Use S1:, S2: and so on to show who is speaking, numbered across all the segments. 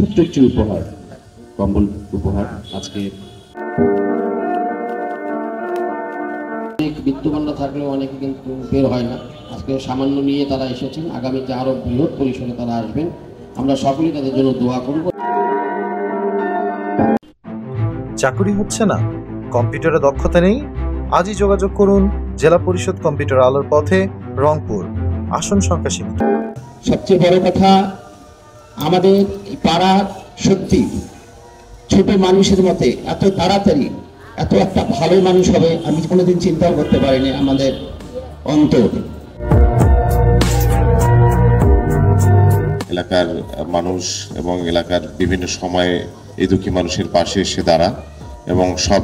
S1: ছোট্ট একটি উপহার, কম্বল উপহার। আজকে অনেক বিত্তবান থাকলেও অনেকে কিন্তু বের হয় না, আজকে সামান্য নিয়ে তারা এসেছেন, আগামীতে আরো বৃহৎ পরিসরে তারা আসবেন। আমরা সকলেই তাদের জন্য দোয়া করব।
S2: চাকুরি হচ্ছে না, কম্পিউটারে দক্ষতা নেই? আজই যোগাযোগ করুন জেলা পরিষদ কম্পিউটার আলোর পথে, রংপুর। আসন সংখ্যা সীমিত।
S3: সবচেয়ে বড় কথা, আমাদের পাড়ার সত্যি ছোট মানুষের মতে এত তাড়াতাড়ি এত একটা ভালো মানুষ হবে আমি কোনোদিন চিন্তাও করতে পারিনি। আমাদের অন্তর
S4: এলাকার মানুষ এবং এলাকার বিভিন্ন সময়ে এই দুঃখী মানুষের পাশে এসে দাঁড়া এবং সব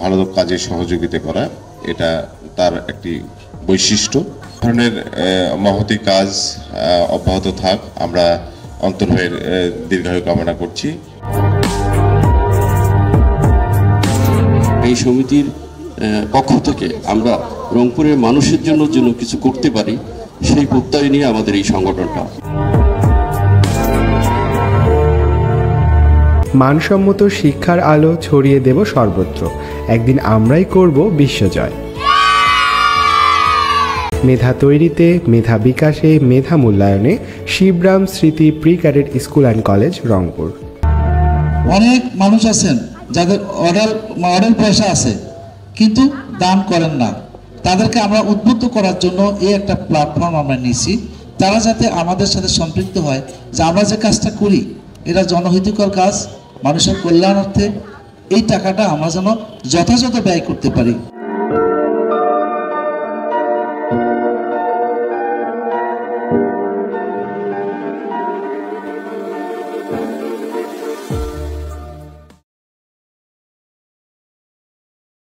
S4: ভালো কাজে সহযোগিতা করা, এটা তার একটি বৈশিষ্ট্য। ধরনের মহতি কাজ অব্যাহত থাক, আমরা অন্তর হয়ে দীর্ঘায়ু কামনা করছি।
S1: এই সমিতির পক্ষ থেকে আমরা রংপুরের মানুষের জন্য কিছু করতে পারি, সেই প্রত্যয় নিয়ে আমাদের এই সংগঠনটা।
S5: মানসম্মত শিক্ষার আলো ছড়িয়ে দেব সর্বত্র, একদিন আমরাই করব বিশ্বজয়। মেধা তৈরিতে, মেধা বিকাশে, মেধা মূল্যায়নে শিবরাম স্মৃতি pre cadet school and college, Rangpur.
S6: অনেক মানুষ আছেন যাদের অর্ডার পয়সা আছে কিন্তু দান করেন না, তাদেরকে আমরা উদ্বুদ্ধ করার জন্য এই একটা প্ল্যাটফর্ম আমরা নিয়েছি, তারা যাতে আমাদের সাথে সম্পৃক্ত হয় যে আমরা যে কাজটা করি এটা জনহিতকর কাজ, মানুষের কল্যাণার্থে, এই টাকাটা আমরা যেন যথাযথ ব্যয় করতে পারি।